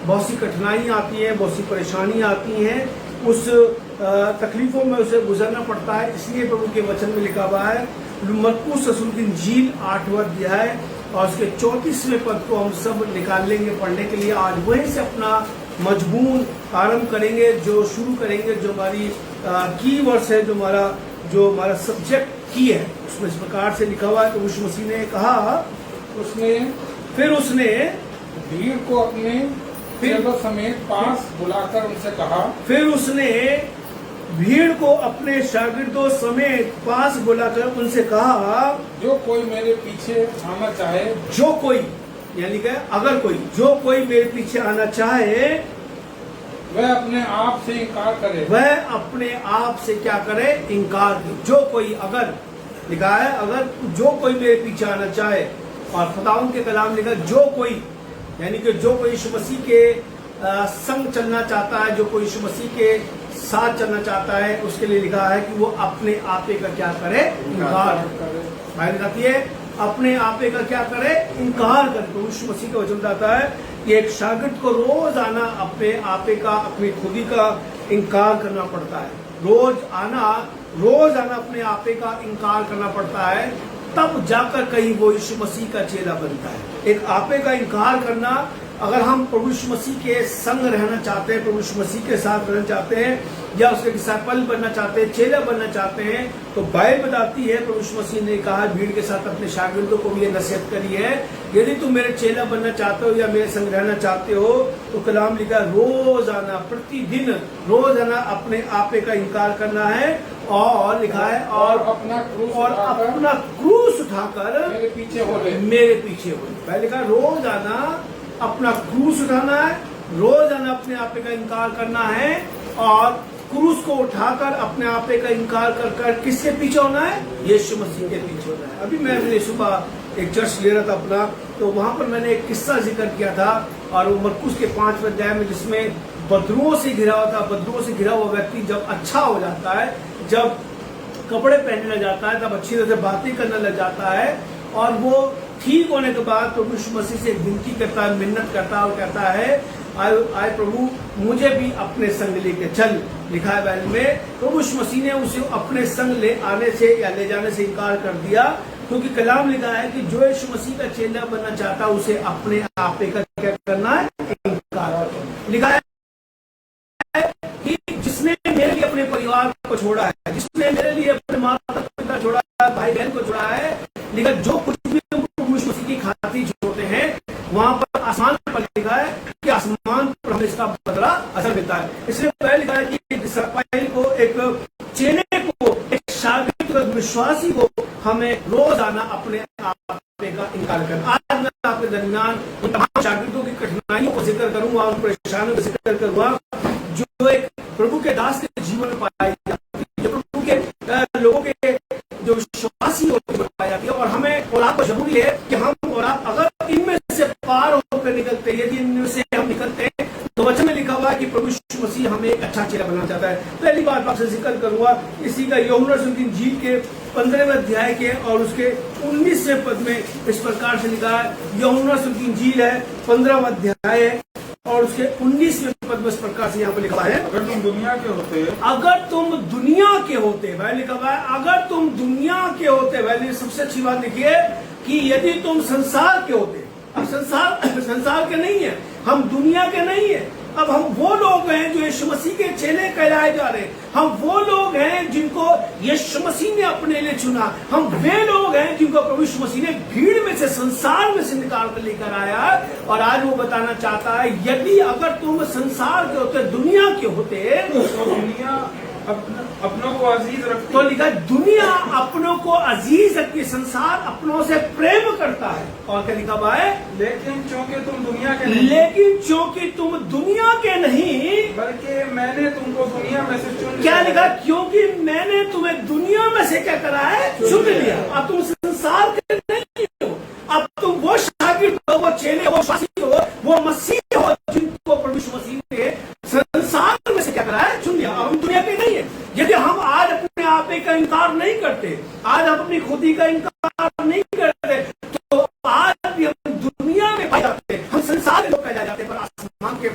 बहुत सी कठिनाइयाँ आती हैं, बहुत सी परेशानियाँ आती हैं, उस तकलीफों में उसे गुजरना पड़ता है। इसलिए प्रभु के वचन में लिखा हुआ है, मरकुस रसूल की इंजील 8वां अध्याय और उसके 34वें पद को हम सब निकाल लेंगे पढ़ने के लिए। आज वहीं से अपना मजमून आरंभ करेंगे, जो शुरू करेंगे, जो हमारी की वर्ड्स है, जो हमारा सब्जेक्ट की है। उसमें इस प्रकार से लिखा हुआ है, तो यीशु मसीह ने कहा, फिर उसने भीड़ को अपने चेलों समेत पास बुलाकर उनसे कहा, फिर उसने भीड़ को अपने शागिर्दों समेत पास बुलाकर उनसे कहा, जो कोई मेरे पीछे आना चाहे, जो कोई, यानी कि अगर कोई, जो कोई मेरे पीछे आना चाहे, वह अपने आप से इनकार करे। वह अपने आप से क्या करे? इनकार करे। जो कोई, अगर लिखा है, अगर जो कोई मेरे पीछे आना चाहे, और खुदावंद के कलाम लिखा जो कोई, यानी कि जो कोई यीशु मसीह के संग चलना चाहता है, जो कोई यीशु मसीह के साथ चलना चाहता है, उसके लिए लिखा है कि वो अपने आपे का क्या करे? इनकार करे। बाइबल कहती है अपने आपे का क्या करे? इनकार करे। तो यीशु मसीह का वचन बताता है कि एक शागिर्द को रोज आना अपने आपे का, अपनी खुदी का इनकार करना पड़ता है। रोज आना अपने आपे का इनकार करना पड़ता है, तब जाकर कहीं वो यीशु मसीह का चेला बनता है। एक आपे का इनकार करना, अगर हम प्रभु यीशु मसीह के संग रहना चाहते हैं, प्रभु यीशु मसीह के साथ रहना चाहते हैं, या उसके डिसाइपल बनना चाहते हैं, चेला बनना चाहते हैं, तो बाइबल बताती है, प्रभु यीशु मसीह ने कहा भीड़ के साथ अपने शागिर्दों को भी ये नसीहत करी है, यदि तुम मेरे चेला बनना चाहते हो या मेरे संग रहना चाहते हो, तो कलाम लिखा रोज आना, प्रतिदिन रोज आना, अपने आपे का इनकार करना है, और लिखा है और अपना क्रूस उठाकर मेरे पीछे हो। पहले लिखा रोज आना, अपना क्रूस उठाना है, रोज आना अपने आपे का इनकार करना है, और क्रूस को उठाकर अपने आपे का इनकार कर किसके पीछे होना है? यीशु मसीह के पीछे होना है। अभी मैंने सुबह एक चर्च ले रहा था अपना, तो वहां पर मैंने एक किस्सा जिक्र किया था, और वो मरकुस के 5वें अध्याय में, जिसमें बदरुओं से घिरा हुआ था। बदरुओं से घिरा हुआ व्यक्ति जब अच्छा हो जाता है, जब कपड़े पहनने लग जाता है, तब अच्छी तरह से बातें करने लग जाता है, और वो ठीक होने के बाद प्रभु यीशु मसीह से विनती करता है, मिन्नत करता है, और कहता है आए प्रभु, मुझे भी अपने संग लेके चल। लिखा है बाइबल में, प्रभु यीशु मसीह ने उसे अपने संग ले आने से या ले जाने से इनकार कर दिया, क्योंकि कलाम लिखा है कि जो यीशु मसीह का चेला बनना चाहता है, उसे अपने आपे का क्या करना है? इनकार। लिखा है कि जिसने मेरे लिए अपने परिवार को छोड़ा है, जिसने मेरे लिए अपने माता पिता छोड़ा है, भाई बहन को छोड़ा है, लिखा जो कुछ भी प्रभु यीशु मसीह की खातिर छोड़ते हैं, वहां पर आसमान पर लिखा है कि आसमान पर हमें इसका बदला असर मिलता है। इसलिए पहले लिखा है कि डिसाइपल को, एक चेले को, एक शागिर्द को, विश्वासी को हमें रोज आना अपने आपे का इनकार करना। आज मैं आपके दरमियान उन तमाम शागिर्दों की कठिनाइयों को जिक्र करूंगा, उन परेशानियों को जिक्र करूंगा जो एक प्रभु के दास के जीवन में पाई जाती है, जो प्रभु के लोगों के जो विश्वासी होते हैं पाई जाती है। और हमें और आपको जरूरी है कि हम और आप अगर इनमें से पार होकर निकलते हैं, यदि इनमें से हम निकलते हैं, तो वचन में लिखा हुआ है कि प्रभु यीशु मसीह हमें एक अच्छा चेला बनाना चाहता है। पहली बात आपसे जिक्र करूंगा इसी का, यूहन्ना रसूल की इंजील के 15वें अध्याय के और उसके 19वें पद में इस प्रकार से लिखा है। यूहन्ना रसूल की इंजील है 15वां अध्याय है और उसके 19वें पद में इस प्रकार से यहाँ पर लिखा है, अगर तुम दुनिया के होते, अगर तुम दुनिया के होते, भाई लिखा हुआ है अगर तुम दुनिया के होते। भाई सबसे अच्छी बात लिखिए कि यदि तुम संसार के होते। अब संसार के नहीं है, हम दुनिया के नहीं है। अब हम वो लोग हैं जो यीशु मसीह के चेले कहलाए जा रहे हैं, हम वो लोग हैं जिनको यीशु मसीह ने अपने लिए चुना, हम वे लोग हैं जिनको प्रभु यीशु मसीह ने भीड़ में से, संसार में से निकाल कर लेकर आया। और आज वो बताना चाहता है, यदि अगर तुम संसार के होते, दुनिया के होते, तो दुनिया अपनों को अजीज रखती। तो लिखा दुनिया अपनों को अजीज रखती, संसार अपनों से प्रेम करता है। और क्या लिखा हुआ है? लेकिन चूंकि तुम दुनिया के नहीं, बल्कि मैंने तुमको दुनिया में से चुन लिया। क्या लिखा? क्योंकि मैंने तुम्हें दुनिया में से क्या करा है? चुन लिया। अब तुम संसार के नहीं हो, अब तुम वो शागिर्द हो, वो चेले हो, वो मसीह हो, जिनको प्रभु यीशु मसीह ने संसार में से क्या करा है? चुन लिया। अब हम दुनिया के नहीं है। यदि हम आज अपने आपे का इनकार नहीं करते, आज हम अपनी खुदी का इनकार नहीं करते, तो आज भी हम दुनिया में पाए जाते हैं, हम संसार में लोग पाए जाते हैं, पर आसमान के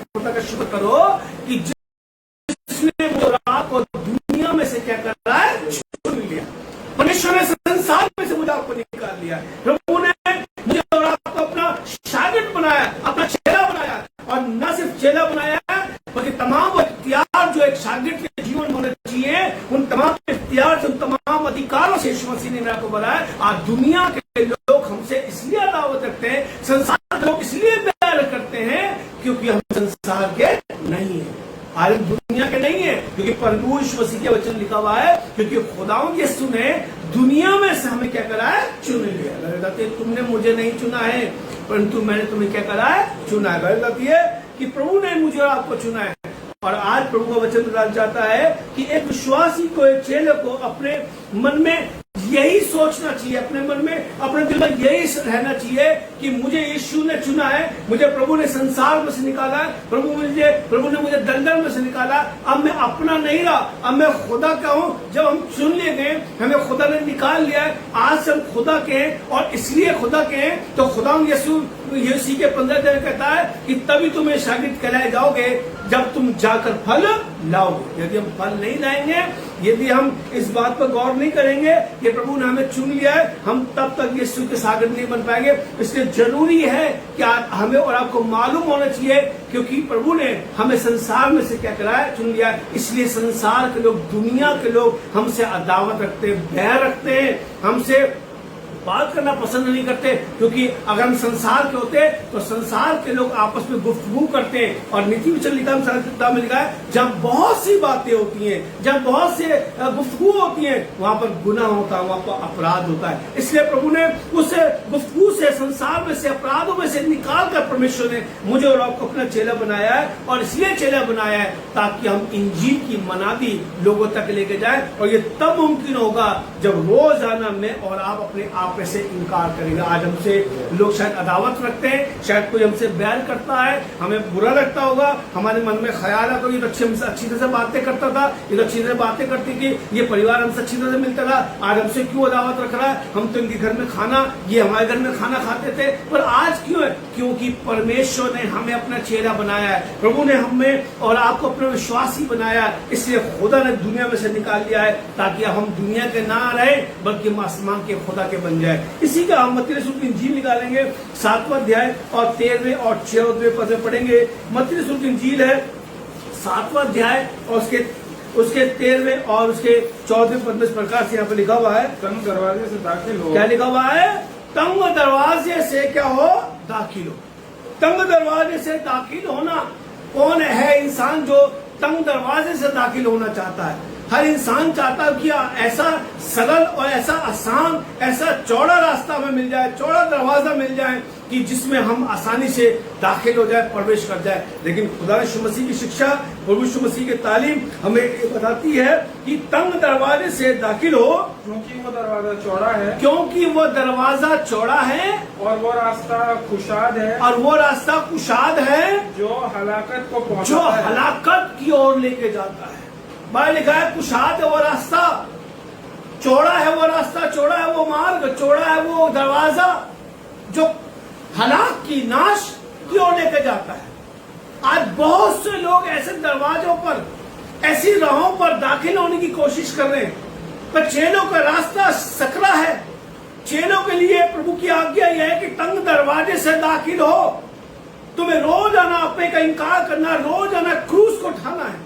आज दुनिया के लोग हमसे इसलिए अदावत रखते हैं, संसार के लोग इसलिए प्यार करते हैं क्योंकि हम संसार के नहीं है, आज हम दुनिया के नहीं है, क्योंकि प्रभु यीशु मसीह के वचन लिखा हुआ है, क्योंकि खुदावंद यीशु ने दुनिया में से हमें क्या करा है, चुन लिया। तुमने मुझे नहीं चुना है परंतु मैंने तुम्हें क्या करा है, चुना है। कि प्रभु ने मुझे और आपको चुना है। और आज प्रभु का वचन बताना चाहता है कि एक विश्वासी को, एक चेले को अपने मन में यही सोचना चाहिए, अपने मन में, अपने दिल में यही रहना चाहिए कि मुझे यीशु ने चुना है, मुझे प्रभु ने संसार में से निकाला है, प्रभु ने मुझे दलदल में से निकाला। अब मैं अपना नहीं रहा, अब मैं खुदा का हूँ। जब हम चुन लिए गए, हमें खुदा ने निकाल लिया है, आज से हम खुदा के हैं और इसलिए खुदा के हैं। तो खुदा यीशु के 15 दिन कहता है कि तभी तुम्हें शागिर्द कहलाए जाओगे जब तुम जाकर फल लाओगे। यदि हम फल नहीं लाएंगे, यदि हम इस बात पर गौर नहीं करेंगे कि प्रभु ने हमें चुन लिया है, हम तब तक यीशु के शागिर्द नहीं बन पाएंगे। इसलिए जरूरी है कि हमें और आपको मालूम होना चाहिए, क्योंकि प्रभु ने हमें संसार में से क्या कराया, चुन लिया है। इसलिए संसार के लोग, दुनिया के लोग हमसे अदावत रखते हैं, बैर रखते हैं, हमसे बात करना पसंद नहीं करते, क्योंकि अगर हम संसार के होते तो संसार के लोग आपस में गुफ्तगू करते हैं। और नीति वचन में लिखा है जब बहुत सी बातें होती हैं, जब बहुत से गुफ्तगू होती हैं, वहां पर गुनाह होता है, वहां पर अपराध होता है। इसलिए प्रभु ने उस गुफ्तगू से, संसार में से, अपराधों में से निकाल कर परमेश्वर ने मुझे और आपको अपना चेला बनाया है। और इसलिए चेला बनाया है ताकि हम इंजील की मनादी लोगों तक लेके जाए। और ये तब मुमकिन होगा जब रोजाना मैं और आप अपने आप में से इनकार करेंगे। आज हमसे लोग शायद अदावत रखते हैं, शायद कोई हमसे बैर करता है, हमें बुरा लगता होगा, हमारे मन में ख्याल है तो ये तो अच्छी तरह से बातें करता था, ये तो अच्छी तरह बातें करती थी, ये परिवार हमसे अच्छी तरह से मिलता था, आज हमसे क्यों अदावत रख रहा है, हम तो इनके घर में खाना, ये हमारे घर में खाना खाते थे, पर आज क्यों है? क्योंकि परमेश्वर ने हमें अपना चेहरा बनाया है, प्रभु ने हमें और आपको अपना विश्वासी बनाया है। इसलिए खुदा ने दुनिया में से निकाल लिया है ताकि हम दुनिया के ना रहे बल्कि हम आसमान के खुदा के बन जाए। इसी का हम मत्ती रसूल की इंजील निकालेंगे, 7वां अध्याय और 13वें और 14वें पद में पढ़ेंगे। मत्ती रसूल की इंजील है 7वां अध्याय और उसके 13वें और उसके 14वें पद में इस प्रकार से यहाँ पे लिखा हुआ है, तंग दरवाजे से दाखिल हो। क्या लिखा हुआ है? तंग दरवाजे से क्या हो? दाखिल हो। तंग दरवाजे से दाखिल होना, कौन है इंसान जो तंग दरवाजे से दाखिल होना चाहता है? हर इंसान चाहता है कि ऐसा सरल और ऐसा आसान, ऐसा चौड़ा रास्ता हमें मिल जाए, चौड़ा दरवाजा मिल जाए कि जिसमें हम आसानी से दाखिल हो जाए, प्रवेश कर जाए। लेकिन खुदा यीशु मसीह की शिक्षा, प्रभु यीशु मसीह की तालीम हमें बताती है कि तंग दरवाजे से दाखिल हो, क्योंकि वो दरवाजा चौड़ा है, क्योंकि वो दरवाजा चौड़ा है और वो रास्ता कुशाद है, और वो रास्ता कुशाद है जो हलाकत को जो पहुंचाता है। हलाकत की ओर लेके जाता है। बाहर लिखा है कुशाद है वो रास्ता, चौड़ा है वो रास्ता, चौड़ा है वो मार्ग, चौड़ा है वो दरवाजा जो हलाक की, नाश की ओर लेके जाता है। आज बहुत से लोग ऐसे दरवाजों पर, ऐसी राहों पर दाखिल होने की कोशिश कर रहे हैं, पर चेलों का रास्ता सकरा है। चेलों के लिए प्रभु की आज्ञा यह है कि तंग दरवाजे से दाखिल हो। तुम्हें रोज आना अपने का इनकार करना, रोज आना क्रूस को उठाना है,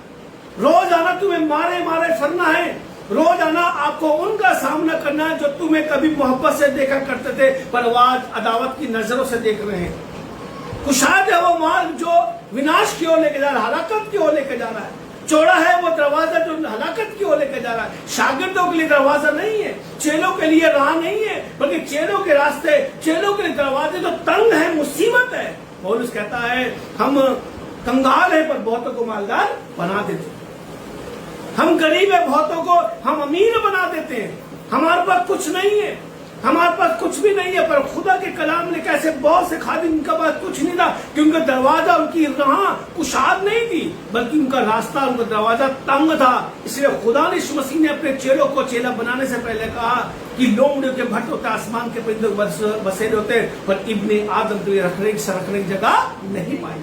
रोज आना तुम्हें मारे मारे फरना है, रोज आना आपको उनका सामना करना है जो तुम्हें कभी मोहब्बत से देखा करते थे पर आज अदावत की नजरों से देख रहे हैं। कुशाद है वो मार्ग जो विनाश की ओर लेके जा रहा है, हलाकत की ओर लेके जा रहा है। चौड़ा है वो दरवाजा जो हलाकत की ओर लेके जा रहा है। शागिर्दों के लिए दरवाजा नहीं है, चेलों के लिए राह नहीं है, बल्कि चेलों के रास्ते, चेलों के लिए दरवाजे तो तंग है, मुसीबत है। पौलुस कहता है हम कंगाल है पर बहुतों को मालदार बना देते हैं, हम गरीब है बहुतों को हम अमीर बना देते हैं। हमारे पास कुछ नहीं है, हमारे पास कुछ भी नहीं है, पर खुदा के कलाम ने कैसे बहुत से खादिम, उनका पास कुछ नहीं था कि उनका दरवाजा, उनकी राह कुशाद नहीं थी, बल्कि उनका रास्ता, उनका दरवाजा तंग था। इसलिए खुदा ने यीशु मसीह ने अपने चेलों को चेला बनाने से पहले कहा कि लोमड़ियों के भट्ट होते, आसमान के परिंदे बसेरे होते, पर इब्ने आदम के लिए रखने की जगह नहीं पाई।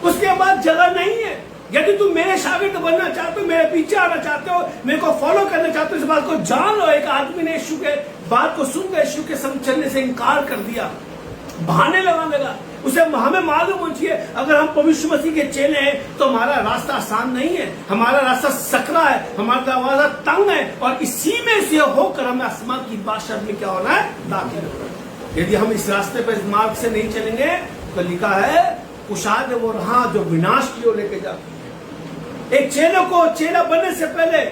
उसके बाद जगह नहीं है। यदि तुम मेरे शागिर्द बनना चाहते हो, मेरे पीछे आना चाहते हो, मेरे को फॉलो करना चाहते हो, इस बात को जान लो। एक आदमी ने यीशु के बात को सुनकर यीशु के संग चलने से इनकार कर दिया, बहाने लगाने लगा। उसे हमें मालूम होना चाहिए अगर हम पवित्र मसीह के चेले हैं तो हमारा रास्ता आसान नहीं है, हमारा रास्ता सकरा है, हमारा दरवाजा तंग है और इसी में से होकर हमें आसमान की बादशाह में क्या होना है, दाखिल होना है। यदि हम इस रास्ते पर, इस मार्ग से नहीं चलेंगे तो लिखा है कुशाद वो राह जो विनाश की ओर लेके जाती है। एक चेले को चेला बनने से पहले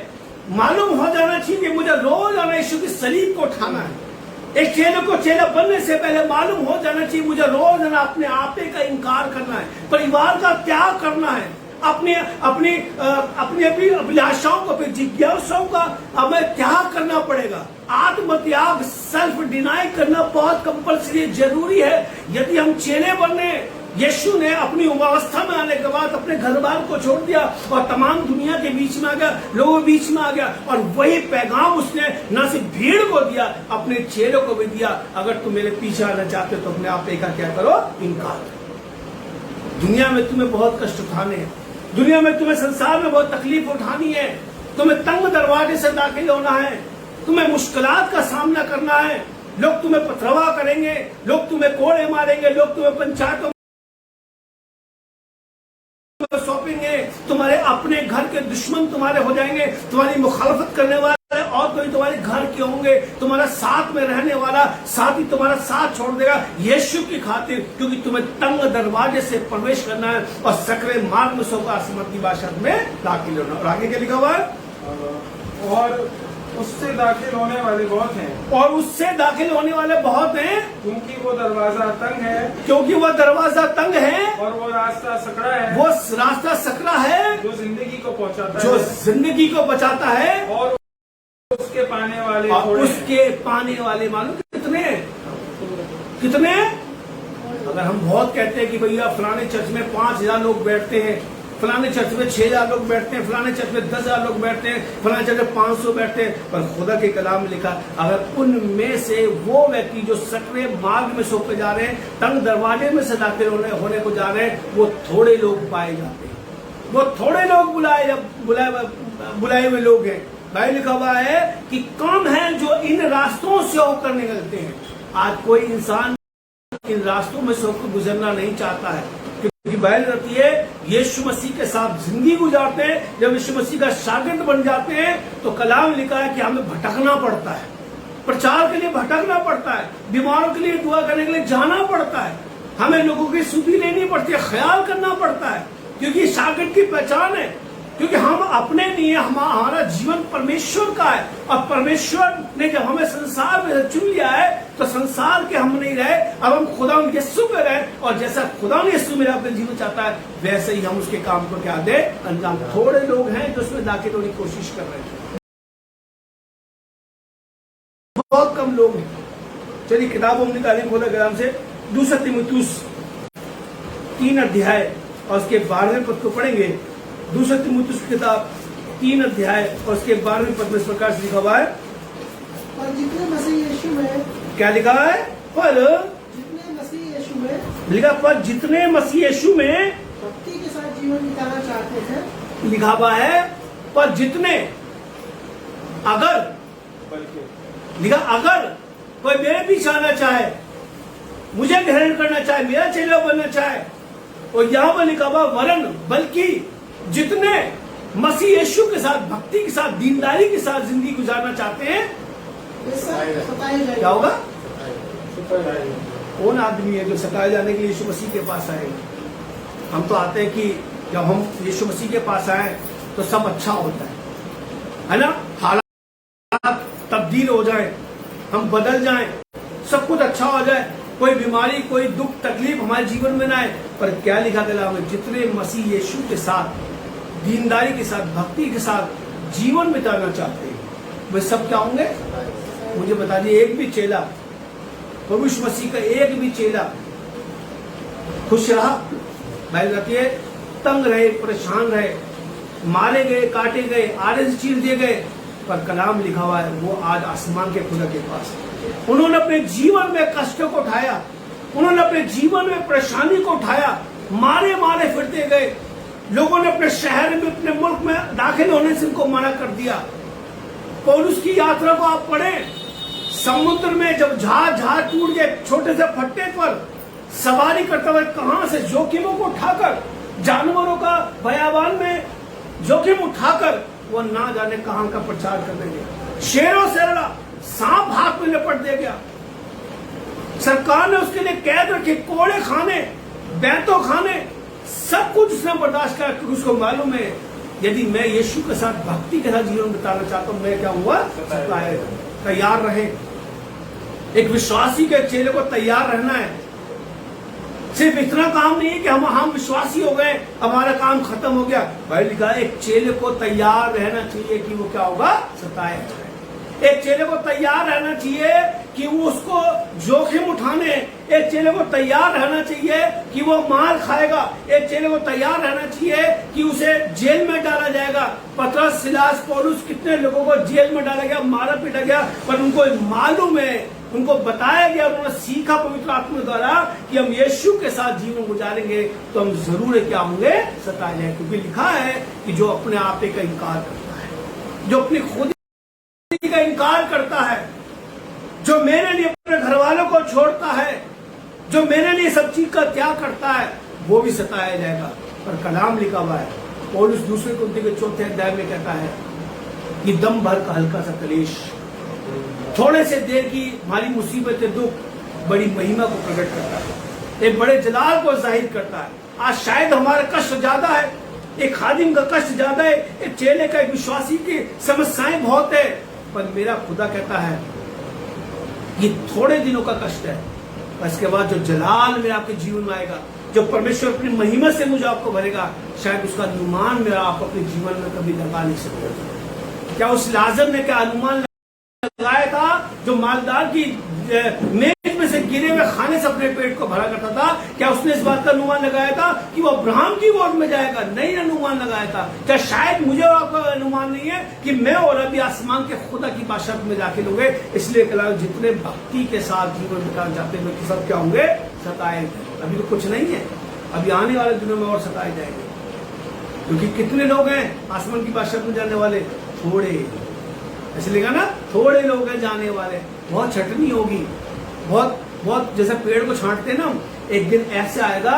मालूम हो जाना चाहिए कि मुझे रोज आना यीशु की सलीब को उठाना है। एक चेले को चेला बनने से पहले मालूम हो जाना चाहिए मुझे रोज आना अपने आपे का इनकार करना है, परिवार का त्याग करना है, अपनी अपनी अपनी अपनी अभिलाषाओं को, अपनी जिज्ञासाओं का हमें त्याग करना पड़ेगा। आत्म त्याग, सेल्फ डिनाई करना बहुत कंपल्सरी जरूरी है। यदि हम चेले बनने, यीशु ने अपनी अवस्था में आने के बाद अपने घर बार को छोड़ दिया और तमाम दुनिया के बीच में आ गया, लोगों के बीच में आ गया और वही पैगाम उसने न सिर्फ भीड़ को दिया, अपने चेलों को भी दिया, अगर तुम मेरे पीछे आना चाहते हो तो अपने आप का क्या करो, इनकार करो। दुनिया में तुम्हें बहुत कष्ट उठाने हैं, दुनिया में तुम्हें संसार में बहुत तकलीफ उठानी है, तुम्हें तंग दरवाजे से दाखिल होना है, तुम्हें मुश्किलात का सामना करना है। लोग तुम्हें पथरवा करेंगे, लोग तुम्हें कोड़े मारेंगे, लोग तुम्हें पंचायतों सौंपेंगे, तुम्हारे अपने घर के दुश्मन तुम्हारे हो जाएंगे, तुम्हारी मुखालफत करने वाले और कोई तुम्हारे घर के होंगे, तुम्हारा साथ में रहने वाला साथी तुम्हारा साथ छोड़ देगा यीशु की खातिर, क्योंकि तुम्हें तंग दरवाजे से प्रवेश करना है और सकरे मार्ग में सोकर आसमान की बादशाह में दाखिल होना। और आगे क्या लिखा हुआ है, और उससे दाखिल होने वाले बहुत हैं, और उससे दाखिल होने वाले बहुत हैं, क्योंकि वो दरवाजा तंग है, क्योंकि वह दरवाजा तंग है और वो रास्ता सकरा है, वो रास्ता सकरा है जो जिंदगी को पहुंचाता जो है, जिंदगी को बचाता है, और उसके पाने वाले और थोड़े हैं। उसके पाने वाले मालूम कितने कितने। अगर हम बहुत कहते हैं कि भैया फलाने चर्च में 5,000 लोग बैठते हैं, फलाने चर्च में 6,000 लोग बैठते हैं, फलाने चर्च में 10,000 लोग बैठते हैं, फलाने चर्च में 500 बैठते हैं, पर खुदा के कलाम में लिखा अगर उनमें से वो व्यक्ति जो सकरे मार्ग में सोपे जा रहे हैं, तंग दरवाजे में से दाखिल होने को जा रहे हैं, वो थोड़े लोग पाए जाते हैं, वो थोड़े लोग बुलाए हुए लोग हैं। भाई लिखा हुआ है कि कम है जो इन रास्तों से होकर निकलते हैं। आज कोई इंसान इन रास्तों में से होकर गुजरना नहीं चाहता है, क्योंकि बाइबल कहती है यीशु मसीह के साथ जिंदगी गुजारते हैं, जब यीशु मसीह का शागिर्द बन जाते हैं तो कलाम लिखा है कि हमें भटकना पड़ता है, प्रचार के लिए भटकना पड़ता है, बीमारों के लिए दुआ करने के लिए जाना पड़ता है, हमें लोगों की सुधि लेनी पड़ती है, ख्याल करना पड़ता है, क्योंकि शागिर्द की पहचान है, क्योंकि हम अपने नहीं है, हमारा जीवन परमेश्वर का है और परमेश्वर ने जब हमें संसार में चुन लिया है तो संसार के हम नहीं रहे, अब हम खुदा यीशु में रहे और जैसा खुदा यीशु में अपने जीवन चाहता है वैसे ही हम उसके काम को क्या दे अंजाम। थोड़े लोग हैं जो उसमें दाखिल होने की कोशिश कर रहे हैं, बहुत कम लोग हैं। चलिए किताब हम निकालेंगे खुदा के नाम से, 2 तीमुथियुस 3 अध्याय और उसके 12वें पद को पढ़ेंगे। 2 तीमुथियुस की किताब 3 अध्याय और उसके 12वें पद में इस प्रकार से लिखा हुआ है, पर जितने मसीह यीशु में, क्या लिखा है, पर जितने मसीह यीशु में, लिखा पर जितने मसीह यीशु में भक्ति के साथ जीवन बिताना चाहते हैं, लिखा हुआ है, पर जितने, अगर लिखा अगर कोई मेरे पीछे आना चाहे, मुझे ग्रहण करना चाहे, मेरा चेला बनना चाहे, और यहां पर लिखा हुआ वरन बल्कि जितने मसीह यीशु के साथ भक्ति के साथ दीनदारी के साथ जिंदगी गुजारना चाहते हैं, वे सब सताए जाएंगे। क्या होगा, कौन आदमी है जो सताए जाने के लिए यीशु मसीह के पास आएगा। हम तो आते हैं कि जब हम यीशु मसीह के पास आए तो सब अच्छा होता है ना, हालात तब्दील हो जाए, हम बदल जाएं, सब कुछ अच्छा हो जाए, कोई बीमारी कोई दुख तकलीफ हमारे जीवन में ना आए। पर क्या लिखा गया है, जितने मसीह यीशु के साथ दीनदारी के साथ भक्ति के साथ जीवन बिताना चाहते हैं वे सब क्या होंगे। मुझे बता दिए, एक भी चेला, प्रभु मसीह का एक भी चेला खुश रहा, भाई कहती है तंग रहे, परेशान रहे, मारे गए, काटे गए, आड़े से चीर दिए गए, पर कलाम लिखा हुआ है वो आज आसमान के खुदा के पास। उन्होंने अपने जीवन में कष्टों को उठाया, उन्होंने अपने जीवन में परेशानी को उठाया, मारे मारे फिरते गए, लोगों ने अपने शहर में अपने मुल्क में दाखिल होने से उनको मना कर दिया। पौलुस की यात्रा को आप पढ़ें, समुद्र में जब जहाज टूट गए छोटे से फट्टे पर, सवारी करता हुआ कहां से जोखिमों को उठाकर, जानवरों का बयाबान में जोखिम उठाकर वो ना जाने कहां का प्रचार करने गया। शेरों से लड़ा, सांप हाथ में लपट दे गया। सरकार ने उसके लिए कैद रखे, कोड़े खाने, बैतों खाने, सब कुछ उसने बर्दाश्त किया क्योंकि उसको मालूम है यदि मैं यीशु के साथ भक्ति के साथ जीवन बिताना चाहता हूं, मैं क्या हुआ तैयार रहे। एक विश्वासी के चेले को तैयार रहना है। सिर्फ इतना काम नहीं है कि हम विश्वासी हो गए, हमारा काम खत्म हो गया। भाई लिखा एक चेले को तैयार रहना चाहिए कि वो क्या होगा, सताया जाए। एक चेले को तैयार रहना चाहिए कि वो उसको जोखिम उठाने, एक चेले को तैयार रहना चाहिए कि वो मार खाएगा, एक चेले को तैयार रहना चाहिए कि उसे जेल में डाला जाएगा। पतरस, सिलास, पौलुस कितने लोगों को जेल में डाला गया, मारा पीटा गया, पर उनको मालूम है, उनको बताया गया, उन्होंने सीखा पवित्र आत्मा द्वारा कि हम यीशु के साथ जीवन गुजारेंगे तो हम जरूर क्या होंगे, सताए जाए। क्योंकि लिखा है कि जो अपने आप का इनकार करता है, जो अपनी खुद का इनकार करता है, जो मेरे लिए अपने घर वालों को छोड़ता है, जो मेरे लिए सब चीज का त्याग करता है, वो भी सताया जाएगा। पर कलाम लिखा हुआ है, पौलुस दूसरे कुरिन्थियों के 4 अध्याय में कहता है कि दम भर का हल्का सा क्लेश थोड़े से देर की हमारी मुसीबतें, दुख बड़ी महिमा को प्रकट करता है, एक बड़े जलाल को जाहिर करता है। आज शायद हमारा कष्ट ज्यादा है, एक खादिम का कष्ट ज्यादा है, एक चेले का, एक विश्वासी की समस्याएं बहुत है, पर मेरा खुदा कहता है ये थोड़े दिनों का कष्ट है, इसके बाद जो जलाल में आपके जीवन में आएगा, जो परमेश्वर अपनी महिमा से मुझे आपको भरेगा, शायद उसका अनुमान मेरा आप अपने जीवन में कभी लगा नहीं सकते। क्या उस लाजर ने क्या अनुमान लगाया था जो मालदार की मेज में से गिरे हुए खाने से अपने पेट को भरा करता था? क्या उसने इस बात का अनुमान लगाया था कि वो अब्राहम की गोद में जाएगा? नहीं अनुमान लगाया था। क्या शायद मुझे आपका अनुमान नहीं है कि मैं और अभी आसमान के खुदा की बादशाहत में दाखिल होंगे? इसलिए जितने भक्ति के साथ जीवन बिताना चाहते हैं सब क्या होंगे, सताए। अभी तो कुछ नहीं है, अभी आने वाले दिनों में और सताए जाएंगे। क्योंकि कितने लोग हैं आसमान की बादशाहत में जाने वाले? थोड़े। इसलिए कहा ना, थोड़े लोग हैं जाने वाले। बहुत छटनी होगी, बहुत बहुत जैसे पेड़ को छांटते हैं ना, एक दिन ऐसे आएगा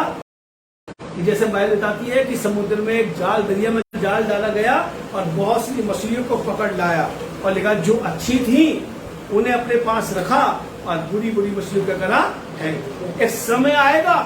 कि जैसे बाइबल बताती है कि समुद्र में एक जाल, दरिया में जाल डाला गया और बहुत सी मछलियों को पकड़ लाया और लिखा जो अच्छी थी उन्हें अपने पास रखा और बुरी बुरी मछलियों का करा है। एक समय आएगा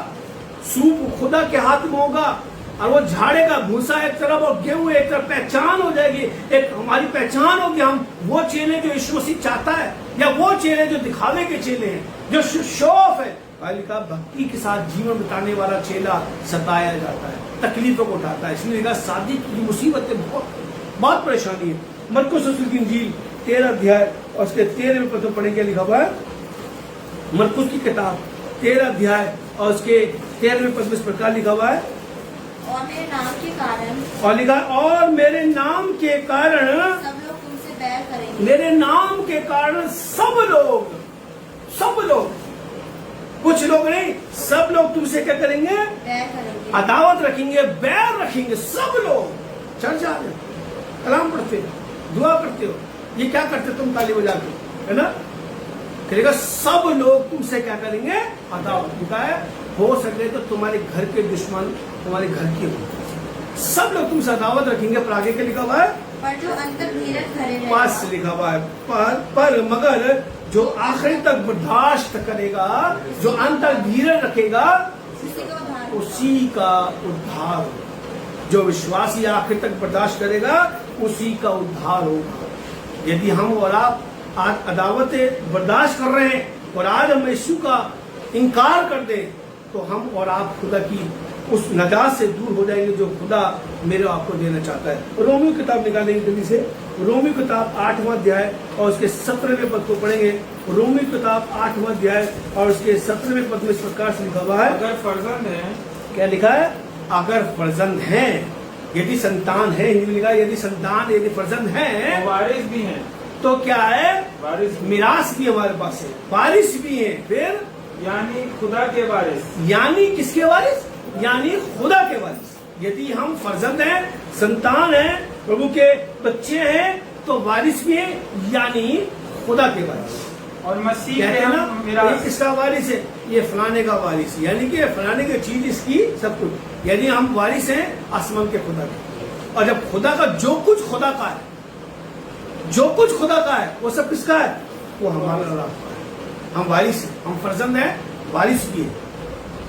सूप खुदा के हाथ में होगा और वो झाड़ेगा, भूसा एक तरफ और गेहूं एक तरफ, पहचान हो जाएगी। एक हमारी पहचान होगी, हम वो चेले जो यीशु मसीह चाहता है या वो चेले जो दिखावे के चेले हैं, जो शो ऑफ है। का भक्ति के साथ जीवन बिताने वाला चेला सताया जाता है, तकलीफों को उठाता है। इसलिए कहा शादी की मुसीबतें बहुत परेशानी है। मरकुस रसूल की इंजील 13 अध्याय और उसके 13वें पद में पढ़ेंगे, लिखा हुआ है मरकुस की किताब 13 अध्याय और उसके 13वें पद में इस प्रकार लिखा हुआ है, और मेरे नाम के कारण, और लिखा और मेरे नाम के कारण सब लोग तुमसे बैर करेंगे। मेरे नाम के कारण सब लोग, कुछ लोग नहीं, सब लोग तुमसे क्या करेंगे, बैर करेंगे, अदावत रखेंगे, बैर रखेंगे। सब लोग चर्च आ रहे, कलाम पढ़ते हो, दुआ करते हो, ये क्या करते तुम ताली बजा के, है ना? कहेगा सब लोग तुमसे क्या करेंगे, अदावत। लिखा है हो सके तो तुम्हारे घर के दुश्मन तुम्हारे घर के हो, सब लोग तुमसे अदावत रखेंगे। पर आगे क्या लिखा हुआ है, पर जो अंतर धीरज धरे रहेगा, पास लिखा हुआ है पर मगर जो आखिरी तक बर्दाश्त करेगा, जो अंत तक धीरज रखेगा, उसी का उद्धार। जो विश्वासी आखिर तक बर्दाश्त करेगा उसी का उद्धार होगा। यदि हम और आप आज अदावतें बर्दाश्त कर रहे हैं और आज हम यीशु का इनकार कर दें तो हम और आप खुदा की उस नजात से दूर हो जाएंगे जो खुदा मेरे आपको देना चाहता है। रोमियो किताब निकालेंगे जल्दी से, रोमियो किताब 8वां अध्याय और उसके 17वें पद को पढ़ेंगे। रोमियो किताब 8वां अध्याय और उसके 17वें पद में इस प्रकार से लिखा हुआ है, अगर फर्जंद है, क्या लिखा है, अगर फर्जंद है, यदि संतान है, हिंदी में लिखा है यदि संतान, यदि फर्जंद है, वारिस भी है, तो क्या है, वारिस मिरास भी हमारे पास है, वारिस भी है। फिर यानी खुदा के वारिस, यानी किसके वारिस, यानी खुदा के वारिस। यदि हम फर्जंद हैं, संतान हैं, प्रभु के बच्चे हैं, तो वारिस भी है, यानी खुदा के वारिस। और मसीह कहते के हैं हम ना, मिरास। ये किसका वारिस है? ये फलाने का वारिस, यानी कि फलाने की चीज इसकी सब कुछ, यानी हम वारिस हैं आसमान के खुदा के। और जब खुदा का जो कुछ खुदा का है, जो कुछ खुदा का है, वो सब किसका है? वो हमारा रास्ता है। हम वारिस हैं, हम फर्जंद हैं, वारिस भी है।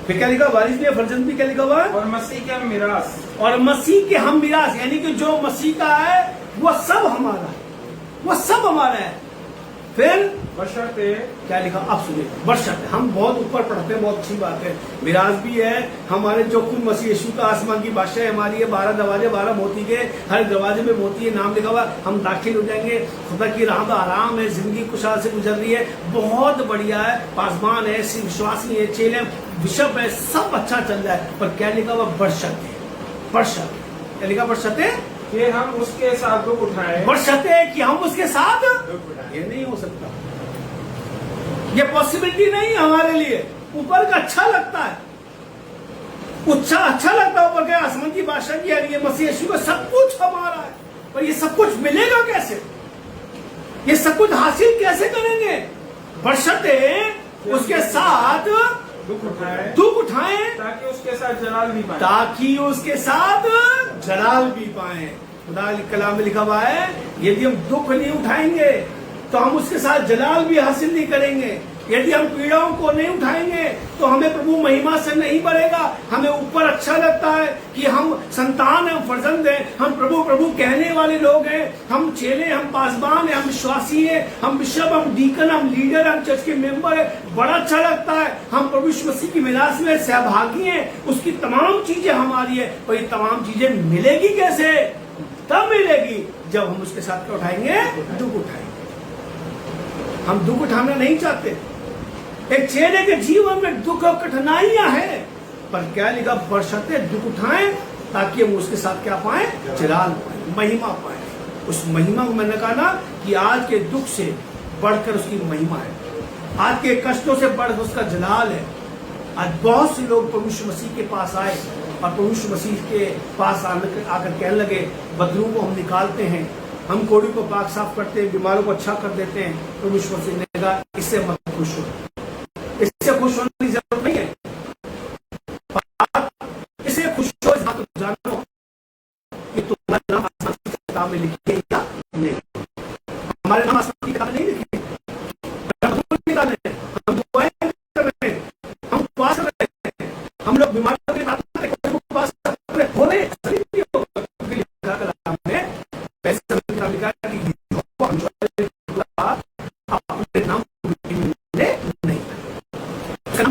फिर क्या लिखा? वारिस भी है, फर्जंद भी। क्या लिखा हुआ है? और मसीह के हम मिरास। और मसीह के हम मिरास, यानी कि जो मसीह का है वो सब हमारा है, वो सब हमारा है। फिर बशर्ते क्या लिखा? अब सुनिए, बशर्ते। हम बहुत ऊपर पढ़ते हैं, बहुत अच्छी बात है। मिराज भी है हमारे, जो कुछ मसीह यीशु का आसमान की बादशाह हमारी है। 12 दरवाजे, 12 मोती के, हर दरवाजे में मोती है, नाम लिखा हुआ। हम दाखिल हो जाएंगे। खुदा की राह में आराम है, जिंदगी खुशहाल से गुजर रही है, बहुत बढ़िया है। पासबान है, विश्वासी है, चेले बिशप है, सब अच्छा चल रहा है। पर क्या लिखा हुआ? बशर्ते, बशर्ते। क्या लिखा? बशर्ते कि हम उसके साथ दुख उठाए। बशर्ते कि हम उसके साथ, ये नहीं हो सकता, ये पॉसिबिलिटी नहीं है हमारे लिए। ऊपर का अच्छा लगता है, अच्छा लगता है ऊपर के आसमान की बादशाह की, यार ये मसीह यीशु का सब कुछ हमारा है। पर ये सब कुछ मिलेगा कैसे? ये सब कुछ हासिल कैसे करेंगे? बशर्ते उसके साथ दुख उठाए, दुख उठाएं, ताकि उसके साथ जलाल भी पाए। ताकि उसके साथ जलाल भी पाए। खुदा कलाम में लिखा हुआ है, यदि हम दुख नहीं उठाएंगे तो हम उसके साथ जलाल भी हासिल नहीं करेंगे। यदि हम पीड़ाओं को नहीं उठाएंगे तो हमें प्रभु महिमा से नहीं बढ़ेगा। हमें ऊपर अच्छा लगता है कि हम संतान हैं, फर्जंद हैं, हम प्रभु प्रभु कहने वाले लोग हैं, हम चेले, हम पासबान हैं, हम विश्वासी हैं, हम बिशप, हम डीकन, हम लीडर, हम चर्च के मेंबर हैं। बड़ा अच्छा लगता है, हम प्रभु यीशु मसीह की मिरास में सहभागी हैं, उसकी तमाम चीजें हमारी है। और ये तमाम चीजें मिलेगी कैसे? तब मिलेगी जब हम उसके साथ क्या उठाएंगे? दुख उठाएंगे। हम दुख उठाना नहीं चाहते। एक चेले के जीवन में दुख और कठिनाइयां हैं, पर क्या लिखा? बशर्ते दुख उठाएं ताकि हम उसके साथ क्या पाएं? जलाल पाएं, महिमा पाएं। उस महिमा को मैंने कहा ना कि आज के दुख से बढ़कर उसकी महिमा है, आज के कष्टों से बढ़कर उसका जलाल है। आज बहुत से लोग प्रभु यीशु मसीह के पास आए और प्रभु यीशु मसीह के पास आकर कहने लगे, बदलू को हम निकालते हैं, हम कोड़ी को पाक साफ करते हैं, बीमारों को अच्छा कर देते हैं। प्रभु यीशु मसीह ने कहा, इससे मत खुश हो, इससे खुश होने की जरूरत नहीं है। इससे खुश हो, इस बात को जानो कि तुम्हारा नाम आसमान की किताब में लिखे या नहीं। हमारे नाम आसमान की किताब में नहीं लिखे, हम दुआएं कर रहे हैं, हम उपवास कर रहे हैं, हम लोग बीमारों के साथ उपवास कर रहे हो रहे अपने नाम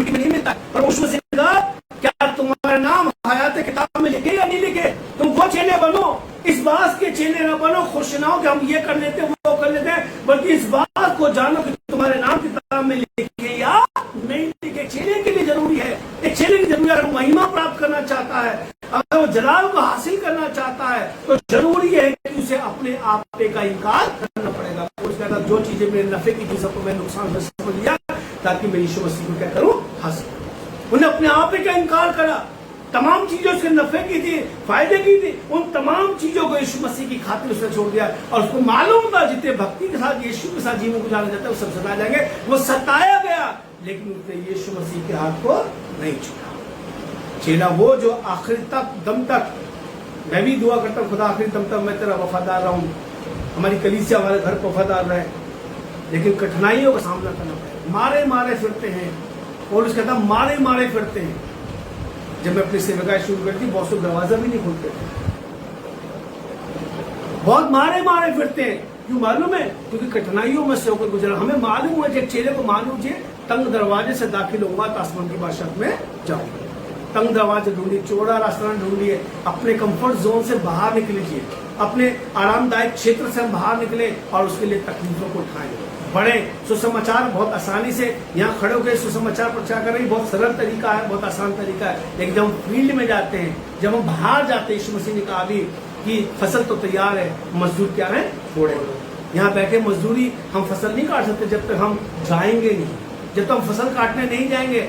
नहीं मिलता। पर उसमें से क्या तुम्हारा नाम हयात किताब में लिखे या नहीं लिखे? तुम वो चेले बनो, इस बात के चेले न बनो खुश ना हो कि हम ये कर लेते हैं, वो कर लेते हैं, बल्कि इस बात को जानो कि तुम्हारे नाम किताब में लिखे या नहीं लिखे। चेले के लिए जरूरी है, एक चेले की जरूरी है। अगर महिमा प्राप्त करना चाहता है, अगर वो जलाल को हासिल करना चाहता है, तो जरूरी है कि उसे अपने आप का इनकार करना पड़ेगा। उसके बाद जो चीजें मेरे नफे की चीजों को मैं नुकसान से समझ लिया, ताकि मैं यीशु मसीह को क्या करूं? हासिल। उन्हें अपने आप का इनकार करा, तमाम चीजें उसके नफे की थी, फायदे की थी, उन तमाम चीजों को यीशु मसीह की खातिर उसने छोड़ दिया। और उसको मालूम था जितने भक्ति के साथ यीशु के साथ जीवन गुजारा जाता है वो सब सताए जाएंगे। वो सताया गया, लेकिन उसने यीशु मसीह के हाथ को नहीं छुआ। चेला वो जो आखिरी तक दम तक, मैं भी दुआ करता हूँ, खुदा आखिरी दम तक मैं तेरा वफादार रहूं, हमारी कलीसिया हमारे घर पर वफादार रहे, लेकिन कठिनाइयों का सामना करना पड़ेगा। मारे मारे फिरते हैं, और उसके कहता मारे मारे फिरते हैं। जब मैं अपनी सेवकाई शुरू करती, बहुत से दरवाजा भी नहीं खोलते थे, बहुत मारे मारे फिरते हैं। क्यों मालूम है? क्योंकि कठिनाइयों में से होकर गुजरा। हमें मालूम है, जब चेले को मालूम है तंग दरवाजे से दाखिल होगा तो आसमान की बादशाह में जाऊंगा। तंग दरवाजे ढूंढिए, चौड़ा रास्ता ढूंढिए, अपने कंफर्ट जोन से बाहर निकलिए, अपने आरामदायक क्षेत्र से हम बाहर निकले और उसके लिए तकलीफों को उठाएं। बड़े सुसमाचार बहुत आसानी से यहाँ खड़े होकर सुसमाचार प्रचार कर रही, बहुत सरल तरीका है, बहुत आसान तरीका है। लेकिन जब हम फील्ड में जाते हैं, जब हम बाहर जाते हैं, यीशु मसीह ने कहा अभी कि फसल तो तैयार है, मजदूर क्या है? थोड़े। यहाँ बैठे मजदूरी हम फसल नहीं काट सकते जब तक हम जाएंगे नहीं। जब तक हम फसल काटने नहीं जाएंगे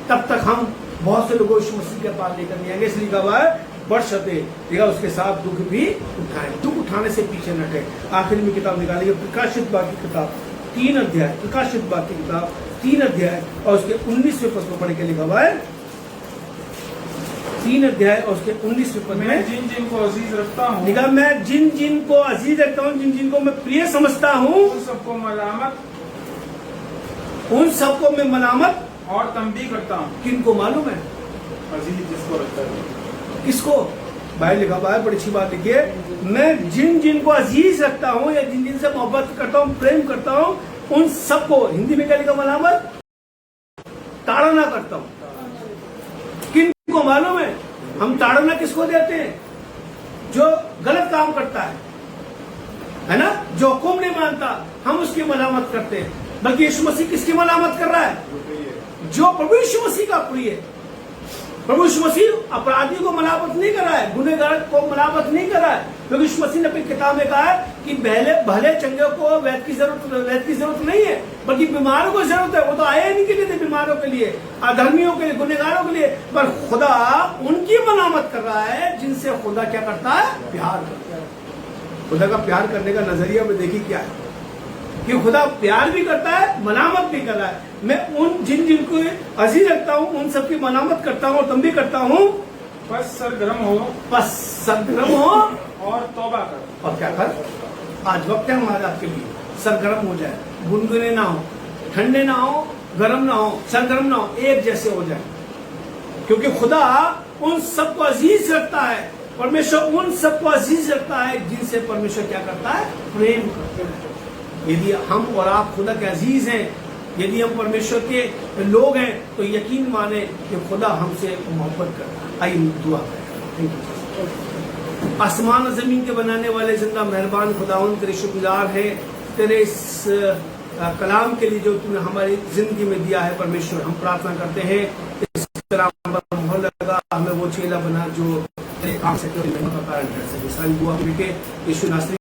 तब तक हम बहुत से लोगों यीशु मसीह के पास लेकर नहीं आएंगे। इसलिए कहा है बशर्ते देखा उसके साथ दुख भी उठाए, दुख उठाने से पीछे न हटे। आखिर में किताब निकालेंगे, प्रकाशित बाकी किताब 3 अध्याय, प्रकाशित वाक्य की किताब 3 अध्याय और उसके 19वें पद को पढ़ के लिखा हुआ है। 3 अध्याय और उसके 19वें पद मैं में जिन जिन को अजीज रखता हूँ लिखा, मैं जिन जिन को अजीज रखता हूँ, जिन जिन को मैं प्रिय समझता हूँ, उन सबको मलामत उन सबको मैं मलामत और तंबी करता हूँ। किनको मालूम है? अजीज जिसको रखता है। किसको? भाई लिखा हुआ है, बड़ी अच्छी बात लिखी है, मैं जिन जिन को अजीज रखता हूँ या जिन जिन से मोहब्बत करता हूँ, प्रेम करता हूँ, उन सबको, हिंदी में क्या लिखा मलामत, ताड़ना करता हूँ। किनको मालूम है? हम ताड़ना किसको देते हैं? जो गलत काम करता है ना, जो हुक्म नहीं मानता, हम उसकी मलामत करते हैं। बल्कि यीशु मसीह किसकी मलामत कर रहा है? जो प्रभु यीशु मसीह का प्रिय है। प्रभु यीशु मसीह अपराधी को मलामत नहीं कर रहा है, गुनहगार को मलामत नहीं कर रहा है, क्योंकि यीशु मसीह ने अपनी किताब में कहा है कि भले चंगे को वैद्य की जरूरत नहीं है, बल्कि बीमारों को जरूरत है। वो तो आए नहीं के लिए थे, बीमारों के लिए, अधर्मियों के लिए, गुनहगारों के लिए, पर खुदा उनकी मलामत कर रहा है जिनसे खुदा क्या करता है? प्यार करता है। खुदा का प्यार करने का नजरिया में देखिए क्या है कि खुदा प्यार भी करता है, मलामत भी कर रहा है। मैं उन जिन जिन को अजीज रखता हूँ, उन सबकी मलामत करता हूँ और तंबी करता हूँ। बस सरगर्म हो और तौबा कर। और क्या कर? आज वक्त है हमारे आपके लिए, सरगर्म हो जाए, गुनगुने ना हो, ठंडे ना हो, गर्म ना हो, सरगर्म ना हो, एक जैसे हो जाए, क्योंकि खुदा उन सबको अजीज रखता है। परमेश्वर उन सबको अजीज रखता है जिनसे परमेश्वर क्या करता है? प्रेम करता है। यदि हम और आप खुदा के अजीज हैं, यदि हम परमेश्वर के लोग हैं, तो यकीन माने कि खुदा हमसे मोहब्बत करता है। आइए दुआ करें। आसमान और जमीन के बनाने वाले जिंदा मेहरबान खुदावंद, तेरे शुक्रगुजार है तेरे इस कलाम के लिए जो तूने हमारी जिंदगी में दिया है। परमेश्वर, हम प्रार्थना करते हैं इस कलाम पर मोहर लगा, हमें वो चेला बना जो तेरे काम से कारण है। सारी दुआ के यीशु नासरी